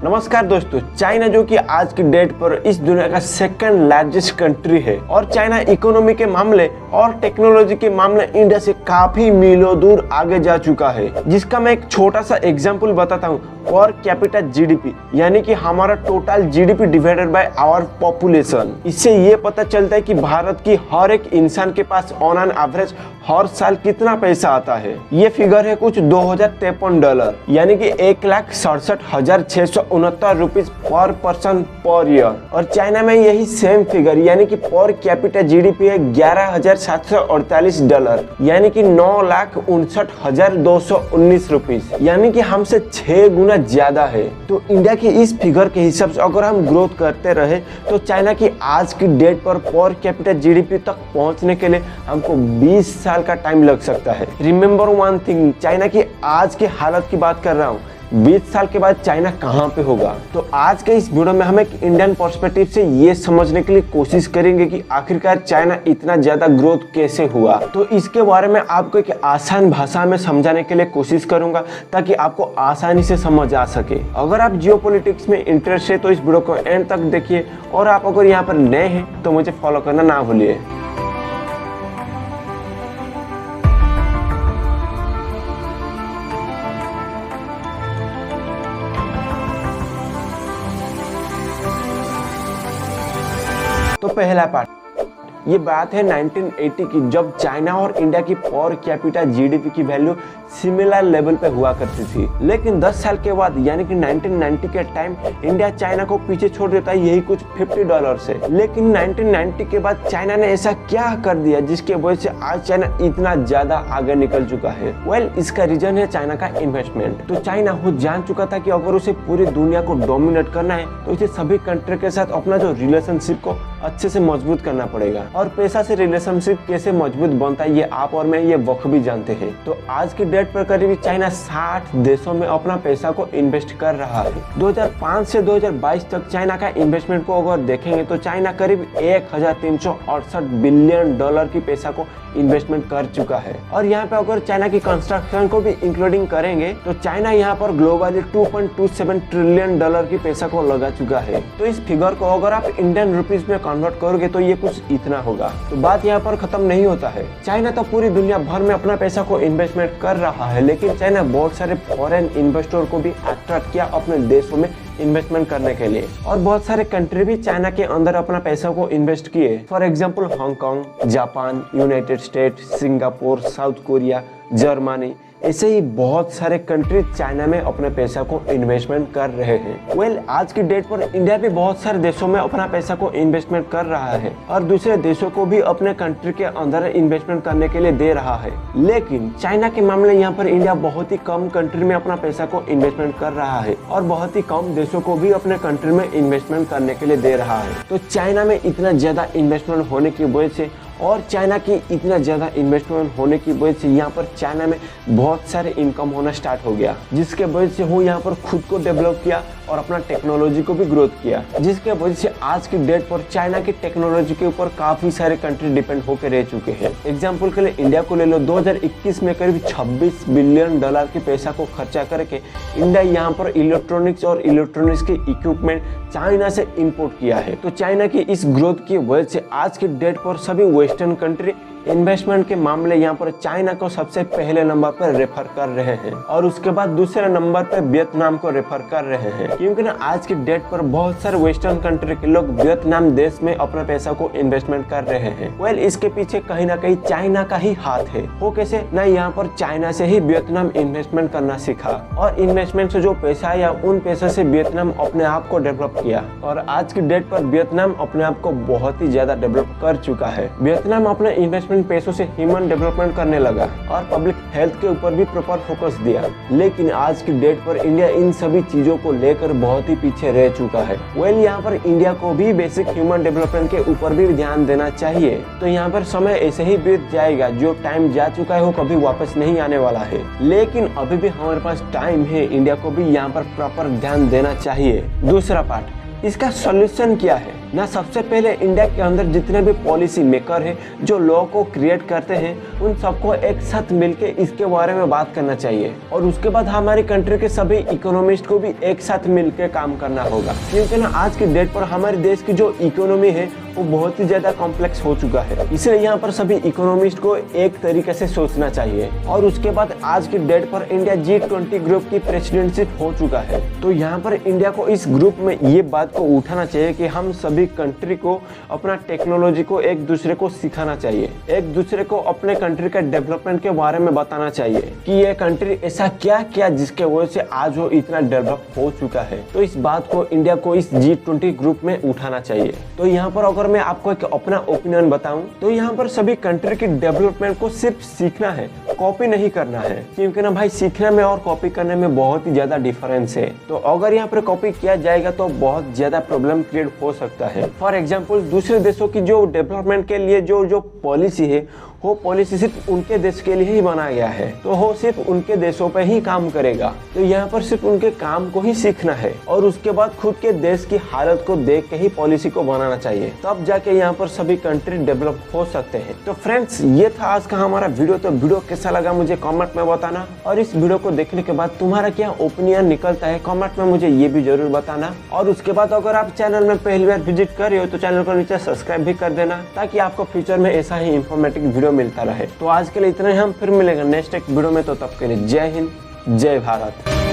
नमस्कार दोस्तों, चाइना जो कि आज की डेट पर इस दुनिया का सेकंड लार्जेस्ट कंट्री है और चाइना इकोनॉमी के मामले और टेक्नोलॉजी के मामले इंडिया से काफी मीलों दूर आगे जा चुका है। जिसका मैं एक छोटा सा एग्जांपल बताता हूँ। पर कैपिटा जीडीपी यानी कि हमारा total GDP divided by our population. इससे ये पता चलता है कि भारत की हर एक इंसान के पास ऑन एन एवरेज हर साल कितना पैसा आता है। ये फिगर है कुछ $2053 यानी कि 1,67,669 rupees per person per year. और चाइना में यही सेम फिगर यानी कि पर कैपिटा जीडीपी है $11,748 यानी कि 9,59,219 रुपीज, यानी कि हमसे 6 गुना ज्यादा है। तो इंडिया की इस फिगर के हिसाब से अगर हम ग्रोथ करते रहे तो चाइना की आज की डेट पर कैपिटा जीडीपी तक पहुंचने के लिए हमको 20 साल का टाइम लग सकता है। रिमेंबर वन थिंग, चाइना की आज की हालत की बात कर रहा हूँ, 20 साल के बाद चाइना कहाँ पे होगा। तो आज के इस वीडियो में हम एक इंडियन पर्सपेक्टिव से ये समझने के लिए कोशिश करेंगे कि आखिरकार चाइना इतना ज्यादा ग्रोथ कैसे हुआ। तो इसके बारे में आपको एक आसान भाषा में समझाने के लिए कोशिश करूंगा ताकि आपको आसानी से समझ आ सके। अगर आप जियोपॉलिटिक्स में इंटरेस्ट है तो इस वीडियो को एंड तक देखिए, और आप अगर यहाँ पर नए हैं तो मुझे फॉलो करना ना भूलिए। तो पहला पार्ट, ये बात है 1980 की, जब चाइना और इंडिया की पर कैपिटा जीडीपी की वैल्यू सिमिलर लेवल पे हुआ करती थी। लेकिन 10 साल के बाद यानी कि 1990 के टाइम इंडिया चाइना को पीछे छोड़ देता है, यही कुछ $50 से। लेकिन 1990 के बाद चाइना ने ऐसा क्या कर दिया जिसके वजह से आज चाइना इतना ज्यादा आगे निकल चुका है। इसका रीजन है चाइना का इन्वेस्टमेंट। तो चाइना खुद जान चुका था कि अगर उसे पूरी दुनिया को डोमिनेट करना है तो इसे सभी कंट्री के साथ अपना जो रिलेशनशिप को अच्छे से मजबूत करना पड़ेगा। और पैसा से रिलेशनशिप कैसे मजबूत बनता है ये आप और मैं ये बखूबी जानते हैं। तो आज की डेट पर करीब चाइना 60 देशों में अपना पैसा को इन्वेस्ट कर रहा है। 2005 से 2022 तक चाइना का इन्वेस्टमेंट को अगर देखेंगे तो चाइना करीब $1,368 बिलियन की पैसा को इन्वेस्टमेंट कर चुका है। और यहाँ पे अगर चाइना की कंस्ट्रक्शन को भी इंक्लूडिंग करेंगे तो चाइना यहाँ पर ग्लोबली $2.27 ट्रिलियन की पैसा को लगा चुका है। तो इस फिगर को अगर आप इंडियन रुपीज में कन्वर्ट करोगे तो ये कुछ इतना होगा। तो बात यहाँ पर खत्म नहीं होता है। चाइना तो पूरी दुनिया भर में अपना पैसा को इन्वेस्टमेंट कर रहा है, लेकिन चाइना बहुत सारे फॉरेन इन्वेस्टर को भी अट्रैक्ट किया अपने देशों में इन्वेस्टमेंट करने के लिए। और बहुत सारे कंट्री भी चाइना के अंदर अपना पैसा को इन्वेस्ट किए। For example Hong Kong, Japan, United state, Singapore, south Korea, Germany, ऐसे ही बहुत सारे कंट्री चाइना में अपने पैसा को इन्वेस्टमेंट कर रहे हैं। आज की डेट पर इंडिया भी बहुत सारे देशों में अपना पैसा को इन्वेस्टमेंट कर रहा है और दूसरे देशों को भी अपने कंट्री के अंदर इन्वेस्टमेंट करने के लिए दे रहा है। लेकिन चाइना के मामले यहाँ पर इंडिया बहुत ही कम कंट्री में अपना पैसा को इन्वेस्टमेंट कर रहा है और बहुत ही कम देशों को भी अपने कंट्री में इन्वेस्टमेंट करने के लिए दे रहा है। तो चाइना में इतना ज्यादा इन्वेस्टमेंट होने की वजह से और चाइना की इतना ज्यादा इन्वेस्टमेंट होने की वजह से यहाँ पर चाइना में बहुत सारे इनकम होना स्टार्ट हो गया, जिसके वजह से वो यहाँ पर खुद को डेवलप किया और अपना टेक्नोलॉजी को भी ग्रोथ किया, जिसके वजह से आज की डेट पर चाइना की टेक्नोलॉजी के ऊपर काफी सारे कंट्री डिपेंड होकर रह चुके हैं। एग्जाम्पल के लिए इंडिया को ले लो, 2021 में करीब $26 बिलियन के पैसा को खर्चा करके इंडिया यहाँ पर इलेक्ट्रॉनिक्स और इलेक्ट्रॉनिक्स के इक्विपमेंट चाइना से इंपोर्ट किया है। तो चाइना की इस ग्रोथ की वजह से आज की डेट पर सभी वेस्टर्न कंट्री इन्वेस्टमेंट के मामले यहाँ पर चाइना को सबसे पहले नंबर पर रेफर कर रहे हैं और उसके बाद दूसरे नंबर पर वियतनाम को रेफर कर रहे हैं, क्योंकि ना आज की डेट पर बहुत सारे वेस्टर्न कंट्री के लोग वियतनाम देश में अपने पैसा को इन्वेस्टमेंट कर रहे हैं। इसके पीछे कहीं ना कहीं चाइना का ही हाथ है। वो कैसे ना, यहाँ पर चाइना से ही वियतनाम इन्वेस्टमेंट करना सीखा और इन्वेस्टमेंट से जो पैसा आया उन पैसे से वियतनाम अपने आप को डेवलप किया और आज की डेट पर वियतनाम अपने आप को बहुत ही ज्यादा डेवलप कर चुका है। वियतनाम अपने इन्वेस्टमेंट पैसों से ह्यूमन डेवलपमेंट करने लगा और पब्लिक हेल्थ के ऊपर भी प्रॉपर फोकस दिया। लेकिन आज की डेट पर इंडिया इन सभी चीजों को लेकर बहुत ही पीछे रह चुका है। यहाँ पर इंडिया को भी बेसिक ह्यूमन डेवलपमेंट के ऊपर भी ध्यान देना चाहिए। तो यहाँ पर समय ऐसे ही बीत जाएगा, जो टाइम जा चुका है वो कभी वापस नहीं आने वाला है। लेकिन अभी भी हमारे पास टाइम है, इंडिया को भी यहाँ पर प्रॉपर ध्यान देना चाहिए। दूसरा पार्ट, इसका सॉल्यूशन क्या है। ना सबसे पहले इंडिया के अंदर जितने भी पॉलिसी मेकर है जो लॉ को क्रिएट करते हैं उन सबको एक साथ मिलके इसके बारे में बात करना चाहिए और उसके बाद हमारी कंट्री के सभी इकोनॉमिस्ट को भी एक साथ मिलकर काम करना होगा, क्योंकि ना आज की डेट पर हमारे देश की जो इकोनॉमी है वो बहुत ही ज्यादा कॉम्प्लेक्स हो चुका है। इसलिए यहाँ पर सभी इकोनॉमिस्ट को एक तरीके से सोचना चाहिए। और उसके बाद आज की डेट पर इंडिया G20 ग्रुप की प्रेसिडेंटशिप हो चुका है, तो यहाँ पर इंडिया को इस ग्रुप में ये बात को उठाना चाहिए कि हम सभी कंट्री को अपना टेक्नोलॉजी को एक दूसरे को सिखाना चाहिए, एक दूसरे को अपने कंट्री के डेवलपमेंट के बारे में बताना चाहिए कि ये कंट्री ऐसा क्या किया जिसके वजह से आज वो इतना डेवलप हो चुका है। तो इस बात को इंडिया को इस G20 ग्रुप में उठाना चाहिए। तो यहाँ पर अगर मैं आपको एक अपना ओपिनियन बताऊं तो यहाँ पर सभी कंट्री की डेवलपमेंट को सिर्फ सीखना है, कॉपी नहीं करना है, क्योंकि ना भाई सीखने में और कॉपी करने में बहुत ही ज्यादा डिफरेंस है। तो अगर यहाँ पर कॉपी किया जाएगा तो बहुत ज्यादा प्रॉब्लम क्रिएट हो सकता है। फॉर एग्जाम्पल दूसरे देशों की जो डेवलपमेंट के लिए जो पॉलिसी है वो पॉलिसी सिर्फ उनके देश के लिए ही बनाया गया है, तो वो सिर्फ उनके देशों पे ही काम करेगा। तो यहाँ पर सिर्फ उनके काम को ही सीखना है और उसके बाद खुद के देश की हालत को देख के ही पॉलिसी को बनाना चाहिए, तब जाके यहाँ पर सभी कंट्री डेवलप हो सकते हैं। तो फ्रेंड्स ये था आज का हमारा वीडियो। तो वीडियो कैसा लगा मुझे कमेंट में बताना और इस वीडियो को देखने के बाद तुम्हारा क्या ओपिनियन निकलता है कमेंट में मुझे ये भी जरूर बताना। और उसके बाद अगर आप चैनल में पहली बार विजिट कर रहे हो तो चैनल को नीचे सब्सक्राइब भी कर देना ताकि आपको फ्यूचर में ऐसा ही इंफॉर्मेटिव वीडियो मिलता रहे। तो आज के लिए इतना ही, हम फिर मिलेंगे नेक्स्ट एक वीडियो में। तो तब के लिए जय हिंद, जय भारत।